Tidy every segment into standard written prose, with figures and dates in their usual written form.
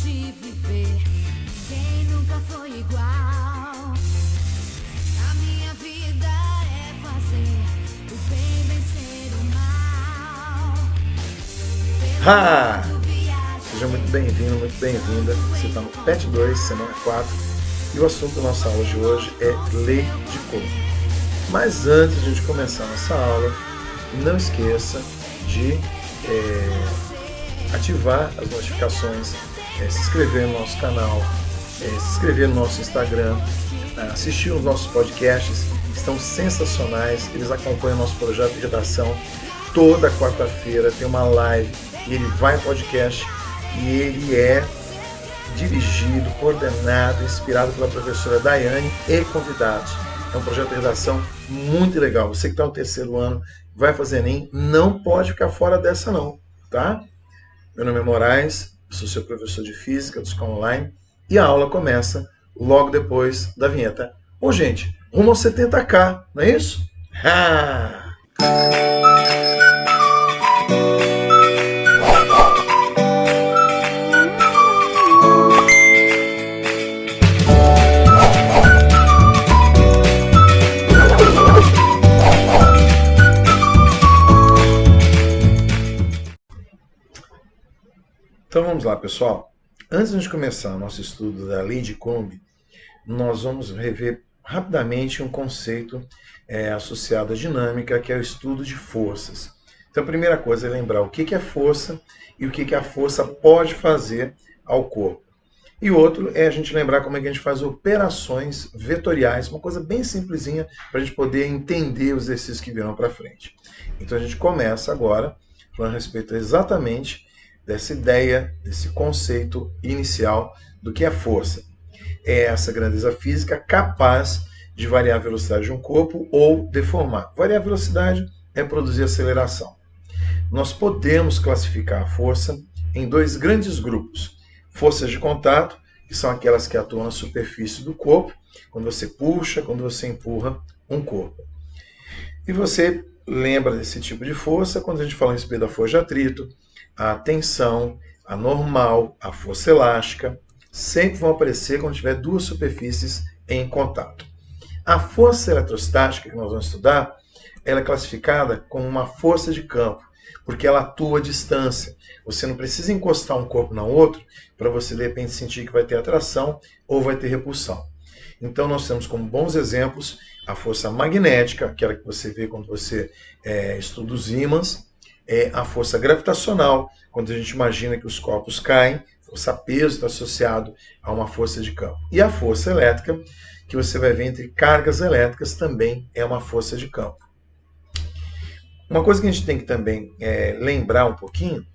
de viver. Quem nunca foi igual? A minha vida é fazer o bem vencer o mal. Ha! Seja muito bem-vindo, muito bem-vinda. Você está no PET 2, semana 4, e o assunto da nossa aula de hoje é Lei de Como. Mas antes de a gente começar a nossa aula, não esqueça de ativar as notificações, se inscrever no nosso canal, se inscrever no nosso Instagram, assistir os nossos podcasts, que estão sensacionais. Eles acompanham o nosso projeto de redação. Toda quarta-feira tem uma live e ele vai em podcast e ele é dirigido, coordenado, inspirado pela professora Daiane e convidados. É um projeto de redação muito legal. Você que está no terceiro ano, vai fazer Enem, não pode ficar fora dessa não, tá? Meu nome é Moraes, eu sou seu professor de Física do Escola Online e a aula começa logo depois da vinheta. Bom, gente, rumo aos 70k, não é isso? Ha! Então vamos lá, pessoal. Antes de começar o nosso estudo da Lei de Coombe, nós vamos rever rapidamente um conceito associado à dinâmica, que é o estudo de forças. Então a primeira coisa é lembrar o que é força e o que a força pode fazer ao corpo. E outro é a gente lembrar como é que a gente faz operações vetoriais, uma coisa bem simplesinha para a gente poder entender os exercícios que virão para frente. Então a gente começa agora falando a respeito exatamente dessa ideia, desse conceito inicial do que é força. É essa grandeza física capaz de variar a velocidade de um corpo ou deformar. Variar a velocidade é produzir aceleração. Nós podemos classificar a força em dois grandes grupos. Forças de contato, que são aquelas que atuam na superfície do corpo, quando você puxa, quando você empurra um corpo. E você lembra desse tipo de força quando a gente fala a respeito da força de atrito, a tensão, a normal, a força elástica, sempre vão aparecer quando tiver duas superfícies em contato. A força eletrostática, que nós vamos estudar, ela é classificada como uma força de campo, porque ela atua à distância. Você não precisa encostar um corpo no outro para você, de repente, sentir que vai ter atração ou vai ter repulsão. Então, nós temos como bons exemplos a força magnética, aquela que você vê quando você estuda os ímãs, a força gravitacional, quando a gente imagina que os corpos caem, força peso está associado a uma força de campo. E a força elétrica, que você vai ver entre cargas elétricas, também é uma força de campo. Uma coisa que a gente tem que também lembrar um pouquinho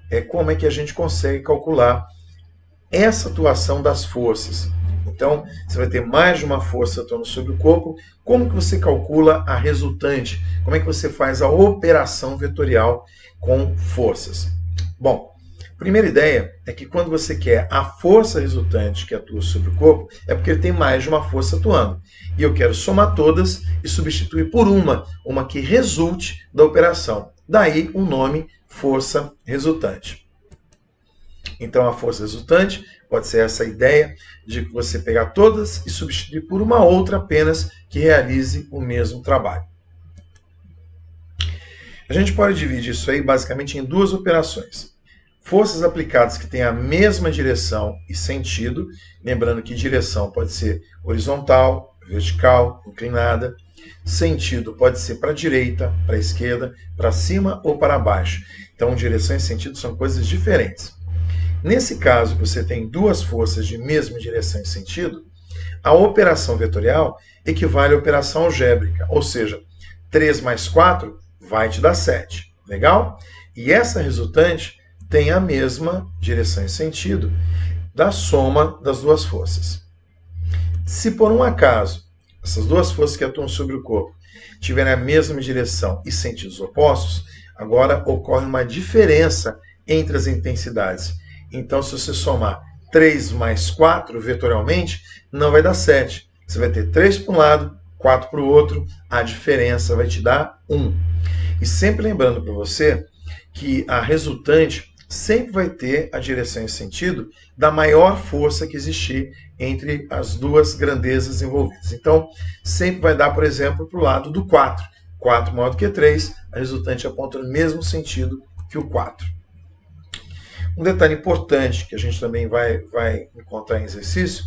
é como é que a gente consegue calcular essa atuação das forças. Então, você vai ter mais de uma força atuando sobre o corpo. Como que você calcula a resultante? Como é que você faz a operação vetorial com forças? Bom, a primeira ideia é que quando você quer a força resultante que atua sobre o corpo, é porque ele tem mais de uma força atuando. E eu quero somar todas e substituir por uma que resulte da operação. Daí o nome força resultante. Então a força resultante pode ser essa ideia de você pegar todas e substituir por uma outra apenas que realize o mesmo trabalho. A gente pode dividir isso aí basicamente em duas operações. Forças aplicadas que têm a mesma direção e sentido, lembrando que direção pode ser horizontal, vertical, inclinada. Sentido pode ser para a direita, para a esquerda, para cima ou para baixo. Então direção e sentido são coisas diferentes. Nesse caso, você tem duas forças de mesma direção e sentido, a operação vetorial equivale à operação algébrica, ou seja, 3 mais 4 vai te dar 7. Legal? E essa resultante tem a mesma direção e sentido da soma das duas forças. Se por um acaso essas duas forças que atuam sobre o corpo tiverem a mesma direção e sentidos opostos, agora ocorre uma diferença entre as intensidades. Então, se você somar 3 mais 4 vetorialmente, não vai dar 7. Você vai ter 3 para um lado, 4 para o outro, a diferença vai te dar 1. E sempre lembrando para você que a resultante sempre vai ter a direção e sentido da maior força que existir entre as duas grandezas envolvidas. Então, sempre vai dar, por exemplo, para o lado do 4. 4 maior do que 3, a resultante aponta no mesmo sentido que o 4. Um detalhe importante que a gente também vai encontrar em exercício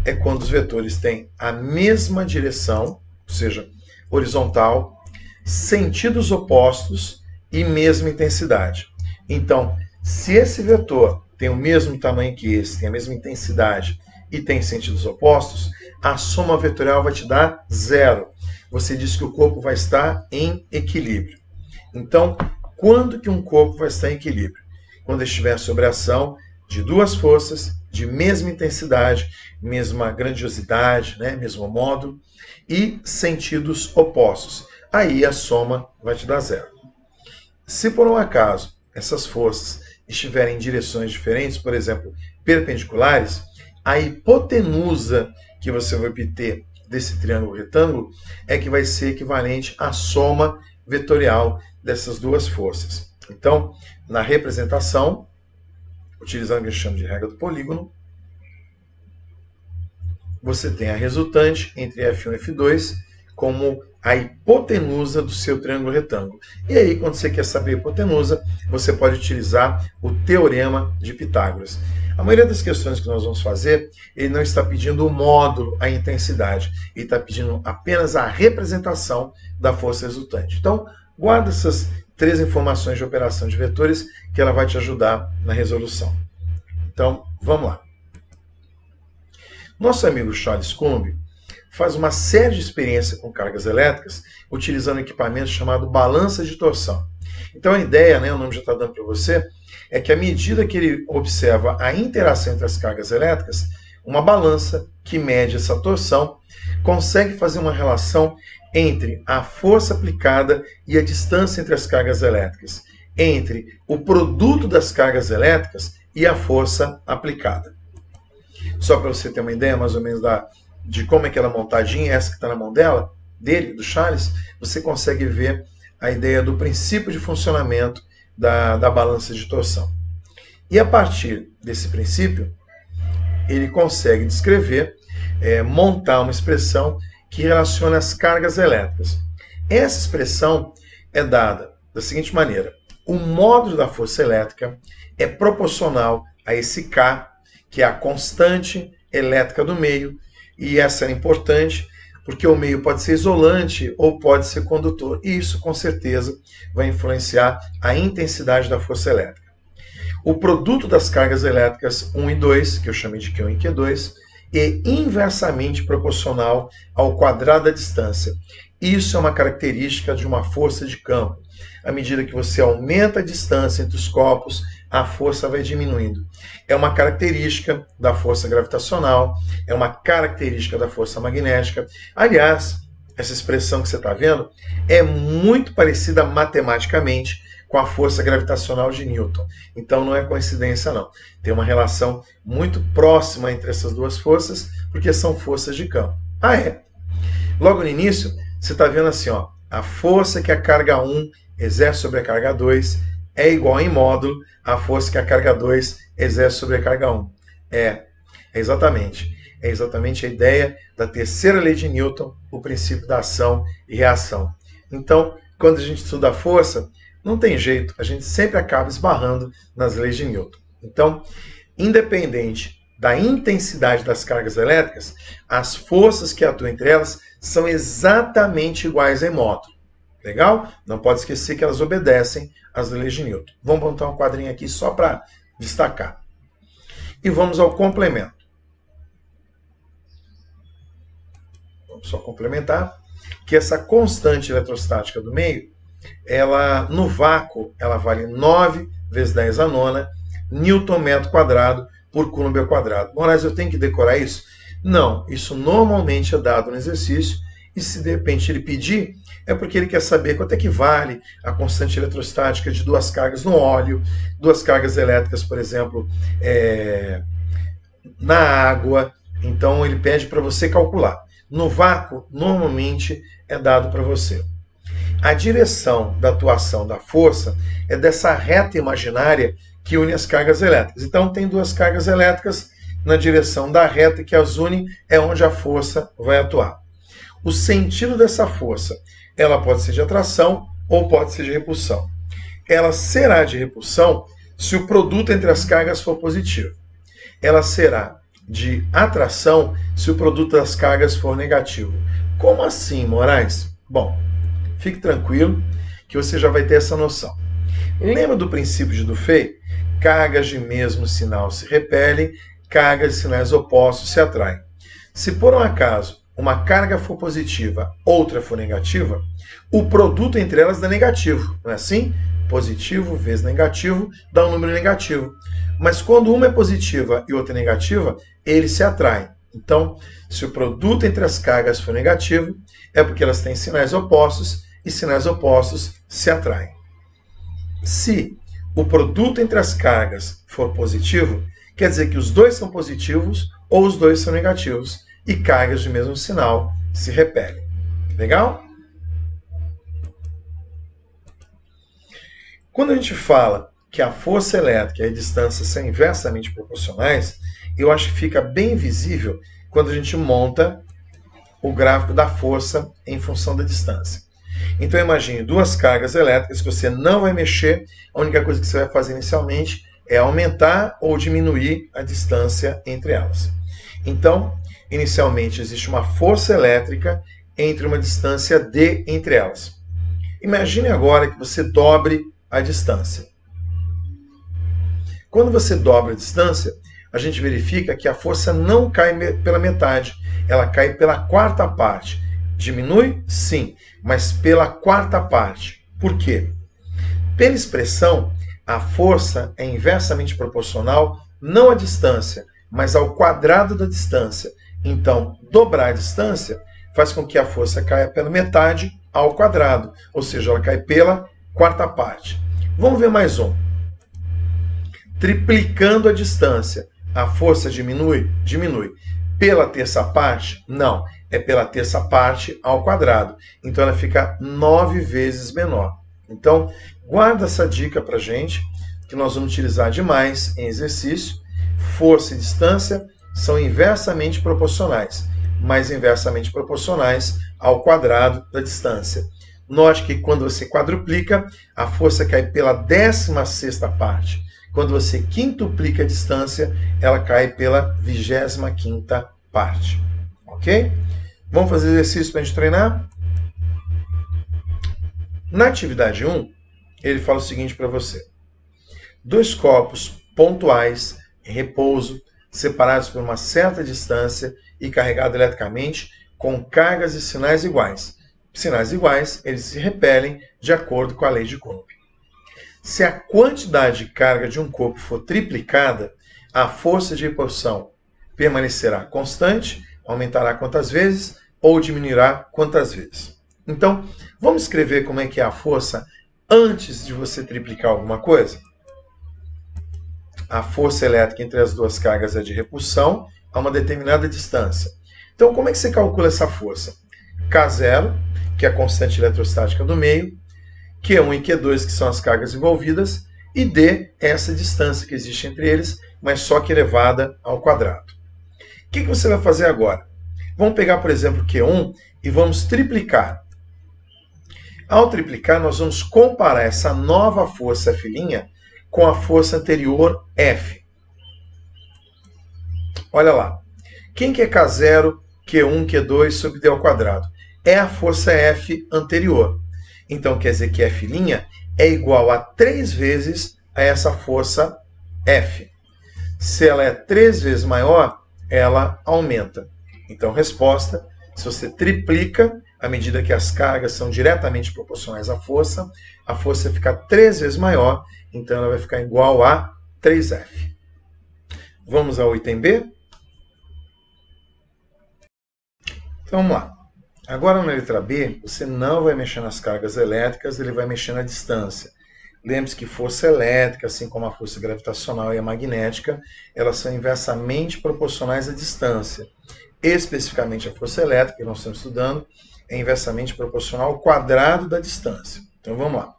é quando os vetores têm a mesma direção, ou seja, horizontal, sentidos opostos e mesma intensidade. Então, se esse vetor tem o mesmo tamanho que esse, tem a mesma intensidade e tem sentidos opostos, a soma vetorial vai te dar 0. Você diz que o corpo vai estar em equilíbrio. Então, quando que um corpo vai estar em equilíbrio? Quando estiver sob a ação de duas forças de mesma intensidade, mesma grandiosidade, né, mesmo módulo, e sentidos opostos. Aí a soma vai te dar 0. Se por um acaso essas forças estiverem em direções diferentes, por exemplo, perpendiculares, a hipotenusa que você vai obter desse triângulo retângulo é que vai ser equivalente à soma vetorial dessas duas forças. Então, na representação, utilizando o que a gente chama de regra do polígono, você tem a resultante entre F1 e F2 como a hipotenusa do seu triângulo retângulo. E aí, quando você quer saber a hipotenusa, você pode utilizar o teorema de Pitágoras. A maioria das questões que nós vamos fazer, ele não está pedindo o módulo, a intensidade. Ele está pedindo apenas a representação da força resultante. Então, guarda essas 3 informações de operação de vetores que ela vai te ajudar na resolução. Então, vamos lá. Nosso amigo Charles Coulomb faz uma série de experiências com cargas elétricas utilizando um equipamento chamado balança de torção. Então a ideia, né, o nome já está dando para você, é que à medida que ele observa a interação entre as cargas elétricas, uma balança que mede essa torção consegue fazer uma relação entre a força aplicada e a distância entre as cargas elétricas, entre o produto das cargas elétricas e a força aplicada. Só para você ter uma ideia mais ou menos de como é aquela montadinha, essa que está na mão dele, do Charles, você consegue ver a ideia do princípio de funcionamento da balança de torção. E a partir desse princípio, ele consegue descrever, montar uma expressão que relaciona as cargas elétricas. Essa expressão é dada da seguinte maneira: o módulo da força elétrica é proporcional a esse K, que é a constante elétrica do meio, e essa é importante porque o meio pode ser isolante ou pode ser condutor, e isso com certeza vai influenciar a intensidade da força elétrica. O produto das cargas elétricas 1 e 2, que eu chamei de Q1 e Q2, é inversamente proporcional ao quadrado da distância. Isso é uma característica de uma força de campo. À medida que você aumenta a distância entre os corpos, a força vai diminuindo. É uma característica da força gravitacional, é uma característica da força magnética. Aliás, essa expressão que você está vendo é muito parecida matematicamente com a força gravitacional de Newton. Então não é coincidência não. Tem uma relação muito próxima entre essas duas forças, porque são forças de campo. Logo no início, você está vendo assim, ó, a força que a carga 1 exerce sobre a carga 2 é igual em módulo à força que a carga 2 exerce sobre a carga 1. É exatamente a ideia da terceira lei de Newton, o princípio da ação e reação. Então, quando a gente estuda a força, não tem jeito, a gente sempre acaba esbarrando nas leis de Newton. Então, independente da intensidade das cargas elétricas, as forças que atuam entre elas são exatamente iguais em módulo. Legal? Não pode esquecer que elas obedecem às leis de Newton. Vamos botar um quadrinho aqui só para destacar. E vamos ao complemento. Vamos só complementar que essa constante eletrostática do meio, ela no vácuo, ela vale 9 vezes 10 a nona Newton metro quadrado por Coulomb ao quadrado. Moraes, eu tenho que decorar isso? Não, isso normalmente é dado no exercício, e se de repente ele pedir, é porque ele quer saber quanto é que vale a constante eletrostática de duas cargas no óleo, duas cargas elétricas, por exemplo, na água. Então ele pede para você calcular. No vácuo, normalmente é dado para você. A direção da atuação da força é dessa reta imaginária que une as cargas elétricas. Então, tem duas cargas elétricas na direção da reta que as une, é onde a força vai atuar. O sentido dessa força, ela pode ser de atração ou pode ser de repulsão. Ela será de repulsão se o produto entre as cargas for positivo. Ela será de atração se o produto das cargas for negativo. Como assim, Moraes? Bom, fique tranquilo que você já vai ter essa noção. Lembra do princípio de Dufay? Cargas de mesmo sinal se repelem, cargas de sinais opostos se atraem. Se por um acaso uma carga for positiva, outra for negativa, o produto entre elas dá negativo, não é assim? Positivo vezes negativo dá um número negativo. Mas quando uma é positiva e outra é negativa, eles se atraem. Então, se o produto entre as cargas for negativo, é porque elas têm sinais opostos e sinais opostos se atraem. Se o produto entre as cargas for positivo, quer dizer que os dois são positivos ou os dois são negativos e cargas de mesmo sinal se repelem. Legal? Quando a gente fala que a força elétrica e a distância são inversamente proporcionais, eu acho que fica bem visível quando a gente monta o gráfico da força em função da distância. Então imagine duas cargas elétricas que você não vai mexer, a única coisa que você vai fazer inicialmente é aumentar ou diminuir a distância entre elas. Então, inicialmente existe uma força elétrica entre uma distância d entre elas. Imagine agora que você dobre a distância. Quando você dobra a distância, a gente verifica que a força não cai pela metade, ela cai pela quarta parte. Diminui? Sim, mas pela quarta parte. Por quê? Pela expressão, a força é inversamente proporcional não à distância, mas ao quadrado da distância. Então, dobrar a distância faz com que a força caia pela metade ao quadrado, ou seja, ela cai pela quarta parte. Vamos ver mais um. Triplicando a distância, a força diminui? Diminui. Pela terça parte? Não. É pela terça parte ao quadrado. Então ela fica 9 vezes menor. Então, guarda essa dica para a gente, que nós vamos utilizar demais em exercício. Força e distância são inversamente proporcionais, mas inversamente proporcionais ao quadrado da distância. Note que quando você quadruplica, a força cai pela 16ª parte. Quando você quintuplica a distância, ela cai pela 25ª parte. Ok? Vamos fazer exercício para a gente treinar? Na atividade 1, ele fala o seguinte para você. 2 corpos pontuais, em repouso, separados por uma certa distância e carregados eletricamente, com cargas e sinais iguais. Sinais iguais, eles se repelem de acordo com a lei de Coulomb. Se a quantidade de carga de um corpo for triplicada, a força de repulsão permanecerá constante, aumentará quantas vezes ou diminuirá quantas vezes. Então, vamos escrever como é que é a força antes de você triplicar alguma coisa? A força elétrica entre as duas cargas é de repulsão a uma determinada distância. Então, como é que você calcula essa força? K0, que é a constante eletrostática do meio, Q1 e Q2, que são as cargas envolvidas, e D é essa distância que existe entre eles, mas só que elevada ao quadrado. O que você vai fazer agora? Vamos pegar, por exemplo, Q1 e vamos triplicar. Ao triplicar, nós vamos comparar essa nova força F' com a força anterior F. Olha lá. Quem que é K0, Q1, Q2 sobre D ao quadrado? É a força F anterior. Então, quer dizer que F' é igual a 3 vezes a essa força F. Se ela é 3 vezes maior, ela aumenta. Então, resposta, se você triplica, à medida que as cargas são diretamente proporcionais à força, a força fica 3 vezes maior, então ela vai ficar igual a 3F. Vamos ao item B? Então, vamos lá. Agora, na letra B, você não vai mexer nas cargas elétricas, ele vai mexer na distância. Lembre-se que força elétrica, assim como a força gravitacional e a magnética, elas são inversamente proporcionais à distância. Especificamente a força elétrica, que nós estamos estudando, é inversamente proporcional ao quadrado da distância. Então, vamos lá.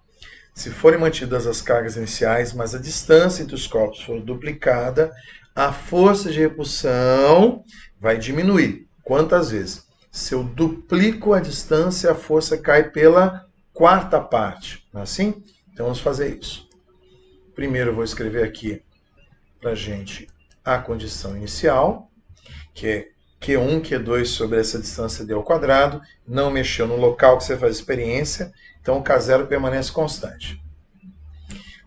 se forem mantidas as cargas iniciais, mas a distância entre os corpos for duplicada, a força de repulsão vai diminuir. Quantas vezes? Se eu duplico a distância, a força cai pela quarta parte. Não é assim? Então vamos fazer isso. Primeiro eu vou escrever aqui para a gente a condição inicial, que é Q1, Q2 sobre essa distância d ao quadrado. Não mexeu no local que você faz a experiência, então o K0 permanece constante.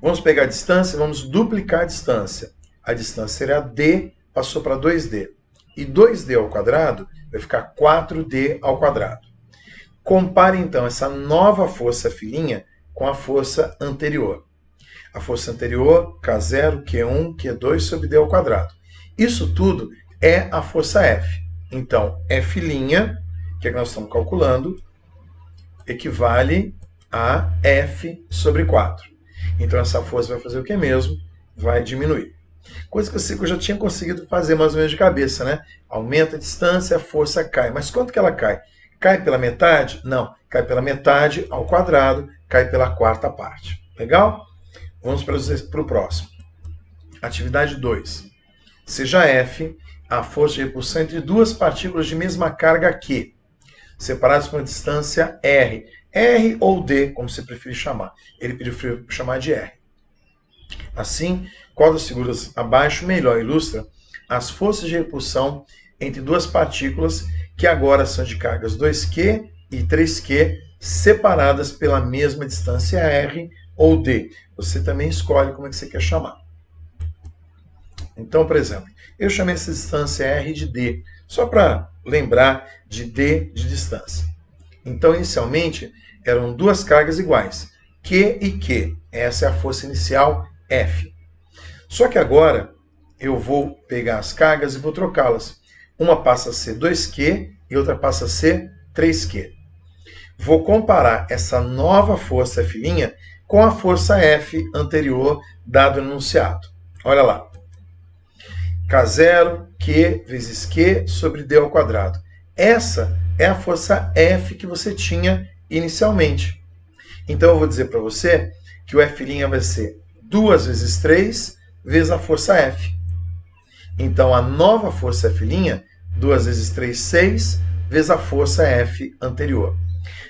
Vamos pegar a distância, vamos duplicar a distância. A distância era d, passou para 2d. E 2d ao quadrado vai ficar 4d ao quadrado. Compare então essa nova força F' com a força anterior. A força anterior, K0, Q1, Q2 sobre d ao quadrado. Isso tudo é a força F. Então, F', que é que nós estamos calculando, equivale a F sobre 4. Então, essa força vai fazer o que mesmo? Vai diminuir. Coisa que eu já tinha conseguido fazer mais ou menos de cabeça, né? Aumenta a distância, a força cai. Mas quanto que ela cai? Cai pela metade? Não. Cai pela metade ao quadrado, cai pela quarta parte. Legal? Vamos para o próximo. Atividade 2. Seja F a força de repulsão entre duas partículas de mesma carga Q, separadas por uma distância R. R ou D, como você preferir chamar. Ele preferiu chamar de R. Assim, qual das figuras abaixo melhor ilustra as forças de repulsão entre duas partículas que agora são de cargas 2Q e 3Q, separadas pela mesma distância R ou D. Você também escolhe como é que você quer chamar. Então, por exemplo, eu chamei essa distância R de D, só para lembrar de D de distância. Então, inicialmente, eram duas cargas iguais, Q e Q. Essa é a força inicial, F. Só que agora, eu vou pegar as cargas e vou trocá-las. Uma passa a ser 2Q e outra passa a ser 3Q. Vou comparar essa nova força F' com a força F anterior dado no enunciado. Olha lá. K0, Q vezes Q sobre D ao quadrado. Essa é a força F que você tinha inicialmente. Então eu vou dizer para você que o F' vai ser 2 vezes 3 vezes a força F. Então a nova força F', 2 vezes 3, 6, vezes a força F anterior.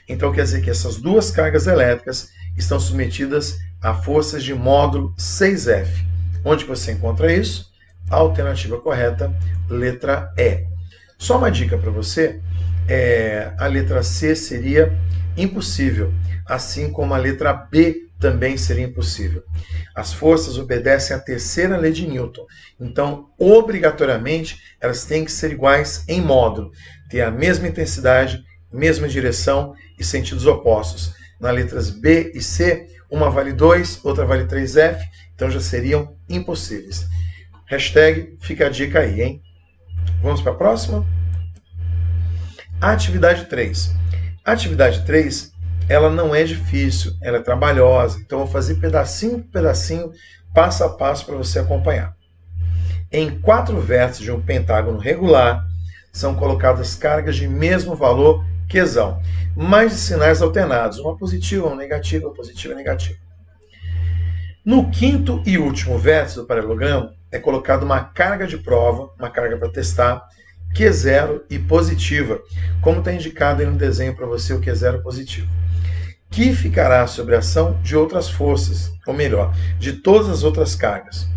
Então quer dizer que essas duas cargas elétricas estão submetidas a forças de módulo 6F. Onde você encontra isso? A alternativa correta, letra E. Só uma dica para você, a letra C seria impossível, assim como a letra B também seria impossível. As forças obedecem à terceira lei de Newton, então, obrigatoriamente, elas têm que ser iguais em módulo, ter a mesma intensidade, mesma direção e sentidos opostos. Nas letras B e C, uma vale 2, outra vale 3F, então já seriam impossíveis. Hashtag fica a dica aí, hein? Vamos para a próxima? Atividade 3. A atividade 3, ela não é difícil, ela é trabalhosa. Então, eu vou fazer pedacinho por pedacinho, passo a passo para você acompanhar. Em 4 vértices de um pentágono regular, são colocadas cargas de mesmo valor Qzão, mas de sinais alternados, uma positiva, uma negativa, positiva e negativa. No quinto e último vértice do paralelogramo, é colocada uma carga de prova, uma carga para testar, Q0 e positiva, como está indicado aí no desenho para você o Q0 positivo, que ficará sob a ação de outras forças, ou melhor, de todas as outras cargas.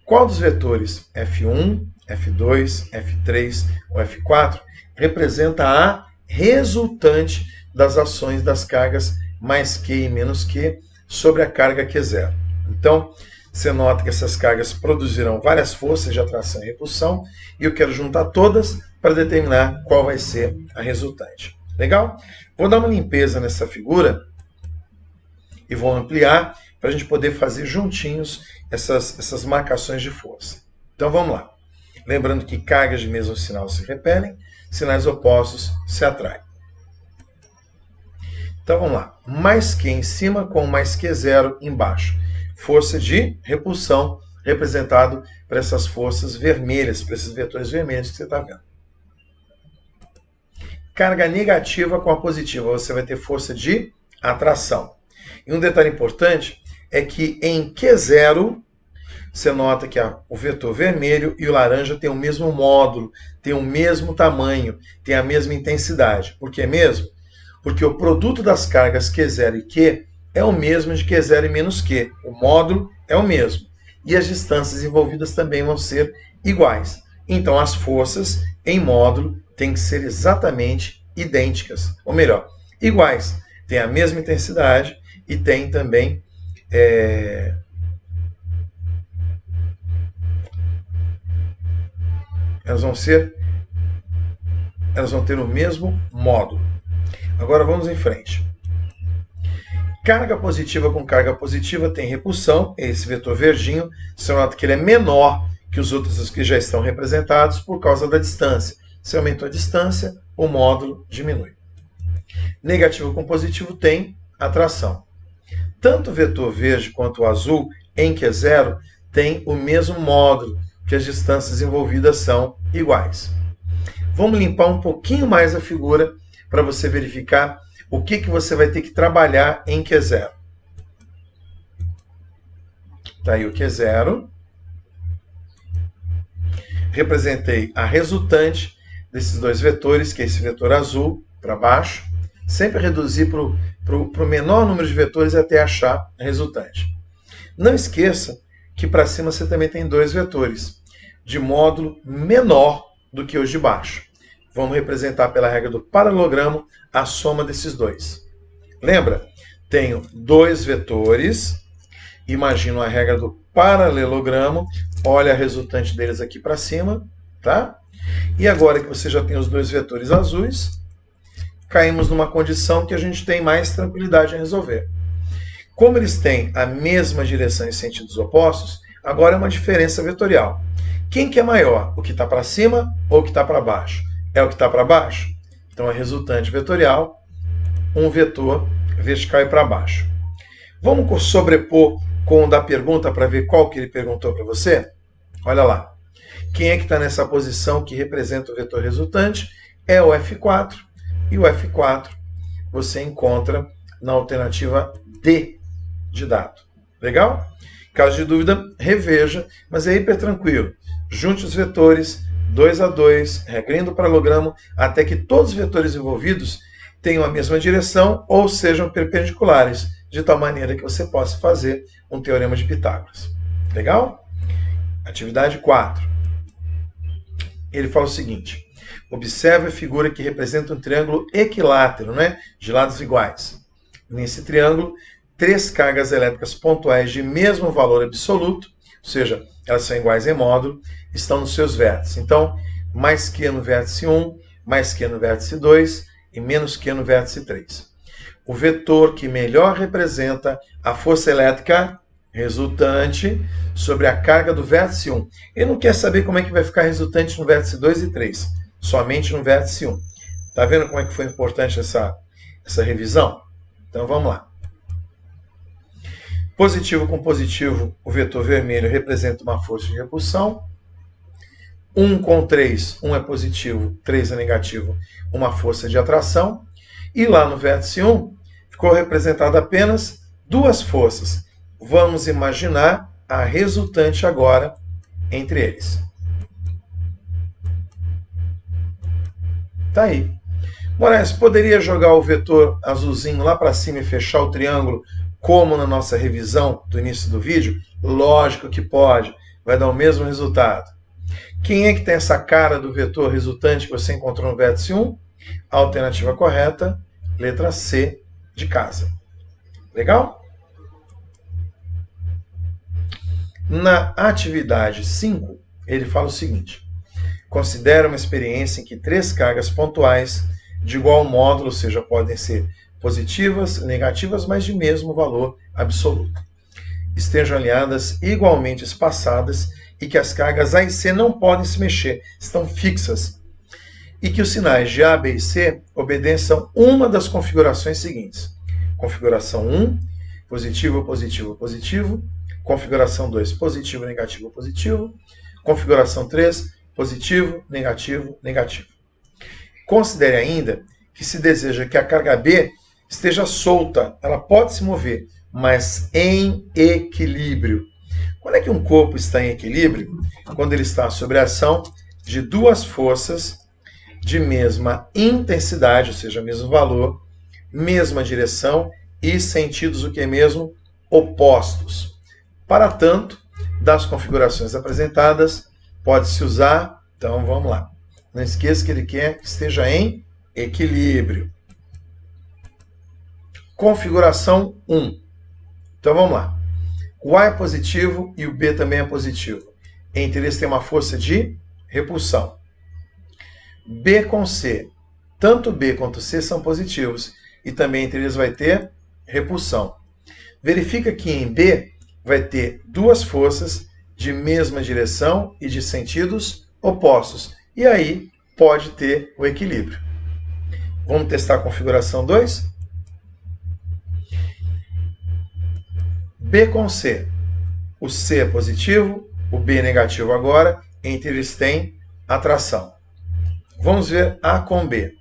Qual dos vetores F1, F2, F3 ou F4 representa a resultante das ações das cargas mais Q e menos Q sobre a carga Q0? Então, você nota que essas cargas produzirão várias forças de atração e repulsão, e eu quero juntar todas para determinar qual vai ser a resultante. Legal? Vou dar uma limpeza nessa figura e vou ampliar para a gente poder fazer juntinhos essas marcações de força. Então vamos lá. Lembrando que cargas de mesmo sinal se repelem, sinais opostos se atraem. Então vamos lá. Mais Q em cima com mais Q0 embaixo. Força de repulsão, representado por essas forças vermelhas, por esses vetores vermelhos que você está vendo. Carga negativa com a positiva, você vai ter força de atração. E um detalhe importante é que em Q0, você nota que o vetor vermelho e o laranja têm o mesmo módulo, têm o mesmo tamanho, têm a mesma intensidade. Por que mesmo? Porque o produto das cargas Q0 e Q é o mesmo de Q0 e menos Q. O módulo é o mesmo. E as distâncias envolvidas também vão ser iguais. Então, as forças em módulo têm que ser exatamente idênticas. Ou melhor, iguais. Tem a mesma intensidade e tem também... Elas vão ter o mesmo módulo. Agora vamos em frente. Carga positiva com carga positiva tem repulsão. Esse vetor verdinho, você nota que ele é menor que os outros que já estão representados por causa da distância. Se aumentou a distância, o módulo diminui. Negativo com positivo tem atração. Tanto o vetor verde quanto o azul em Q0 tem o mesmo módulo, que as distâncias envolvidas são iguais. Vamos limpar um pouquinho mais a figura para você verificar o que você vai ter que trabalhar em Q0. Está aí o Q0. Representei a resultante desses dois vetores, que é esse vetor azul para baixo. Sempre reduzir para o menor número de vetores até achar a resultante. Não esqueça que para cima você também tem dois vetores, de módulo menor do que os de baixo. Vamos representar pela regra do paralelogramo a soma desses dois. Lembra? Tenho dois vetores, imagino a regra do paralelogramo, olha a resultante deles aqui para cima, tá? E agora que você já tem os dois vetores azuis, caímos numa condição que a gente tem mais tranquilidade em resolver. Como eles têm a mesma direção em sentidos opostos, agora é uma diferença vetorial. Quem que é maior? O que está para cima ou o que está para baixo? É o que está para baixo? Então, a resultante vetorial, um vetor vertical e para baixo. Vamos sobrepor com o da pergunta para ver qual que ele perguntou para você? Olha lá. Quem é que está nessa posição que representa o vetor resultante? É o F4. E o F4 você encontra na alternativa D de dado. Legal? Caso de dúvida, reveja, mas é hiper tranquilo. Junte os vetores, 2 a 2, regrinha do paralelogramo, até que todos os vetores envolvidos tenham a mesma direção ou sejam perpendiculares, de tal maneira que você possa fazer um teorema de Pitágoras. Legal? Atividade 4. Ele fala o seguinte: observe a figura que representa um triângulo equilátero, né, de lados iguais. Nesse triângulo, 3 cargas elétricas pontuais de mesmo valor absoluto, ou seja, elas são iguais em módulo, estão nos seus vértices. Então, mais Q no vértice 1, mais Q no vértice 2 e menos Q no vértice 3. O vetor que melhor representa a força elétrica resultante sobre a carga do vértice 1. Ele não quer saber como é que vai ficar resultante no vértice 2 e 3, somente no vértice 1. Está vendo como é que foi importante essa revisão? Então vamos lá. Positivo com positivo, o vetor vermelho representa uma força de repulsão. 1 com 3, 1 é positivo, 3 é negativo, uma força de atração. E lá no vértice 1, ficou representado apenas duas forças. Vamos imaginar a resultante agora entre eles. Tá aí. Moraes, poderia jogar o vetor azulzinho lá para cima e fechar o triângulo como na nossa revisão do início do vídeo? Lógico que pode. Vai dar o mesmo resultado. Quem é que tem essa cara do vetor resultante que você encontrou no vértice 1? A alternativa correta, letra C de casa. Legal? Na atividade 5, ele fala o seguinte: considera uma experiência em que 3 cargas pontuais de igual módulo, ou seja, podem ser positivas, negativas, mas de mesmo valor absoluto, estejam alinhadas igualmente espaçadas e que as cargas A e C não podem se mexer, estão fixas, e que os sinais de A, B e C obedeçam uma das configurações seguintes. Configuração 1, positivo, positivo, positivo. Configuração 2, positivo, negativo, positivo. Configuração 3, positivo, negativo, negativo. Considere ainda que se deseja que a carga B esteja solta, ela pode se mover, mas em equilíbrio. Quando é que um corpo está em equilíbrio? Quando ele está sob a ação de duas forças de mesma intensidade, ou seja, mesmo valor, mesma direção e sentidos o que mesmo? Opostos. Para tanto, das configurações apresentadas, pode-se usar, então vamos lá. Não esqueça que ele quer que esteja em equilíbrio. Configuração 1. Então vamos lá. O A é positivo e o B também é positivo. Entre eles tem uma força de repulsão. B com C. Tanto B quanto C são positivos. E também entre eles vai ter repulsão. Verifica que em B vai ter duas forças de mesma direção e de sentidos opostos. E aí pode ter o equilíbrio. Vamos testar a configuração 2? B com C. O C é positivo, o B é negativo agora. Entre eles tem atração. Vamos ver A com B.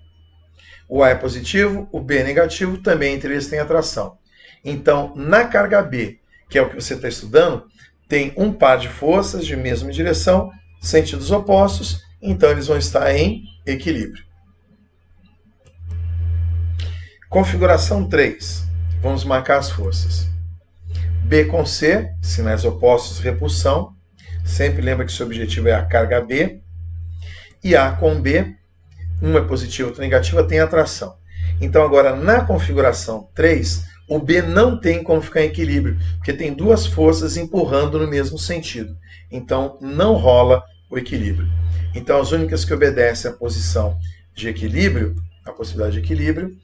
O A é positivo, o B é negativo, também entre eles tem atração. Então, na carga B, que é o que você está estudando, tem um par de forças de mesma direção, sentidos opostos, então eles vão estar em equilíbrio. Configuração 3. Vamos marcar as forças. B com C, sinais opostos, repulsão. Sempre lembra que seu objetivo é a carga B. E A com B, um é positivo, outro negativo, tem atração. Então agora na configuração 3, o B não tem como ficar em equilíbrio, porque tem duas forças empurrando no mesmo sentido. Então não rola o equilíbrio. Então as únicas que obedecem à posição de equilíbrio, a possibilidade de equilíbrio,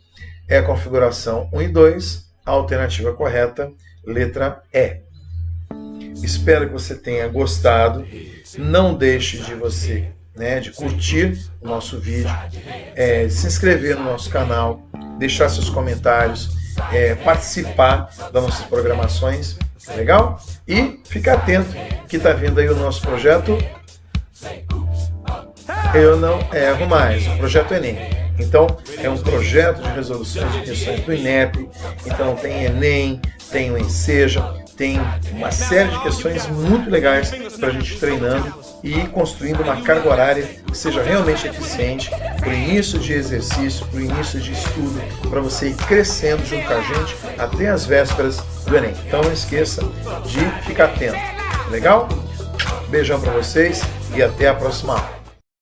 é a configuração 1 e 2, a alternativa correta, letra E. Espero que você tenha gostado. Não deixe de curtir o nosso vídeo, de se inscrever no nosso canal, deixar seus comentários, participar das nossas programações, legal? E fica atento que está vindo aí o nosso projeto Eu Não Erro Mais, o projeto Enem. Então, é um projeto de resoluções de questões do INEP, então tem Enem, tem o Enseja, tem uma série de questões muito legais para a gente ir treinando e ir construindo uma carga horária que seja realmente eficiente para o início de exercício, para o início de estudo, para você ir crescendo junto com a gente até as vésperas do Enem. Então não esqueça de ficar atento. Legal? Beijão para vocês e até a próxima aula.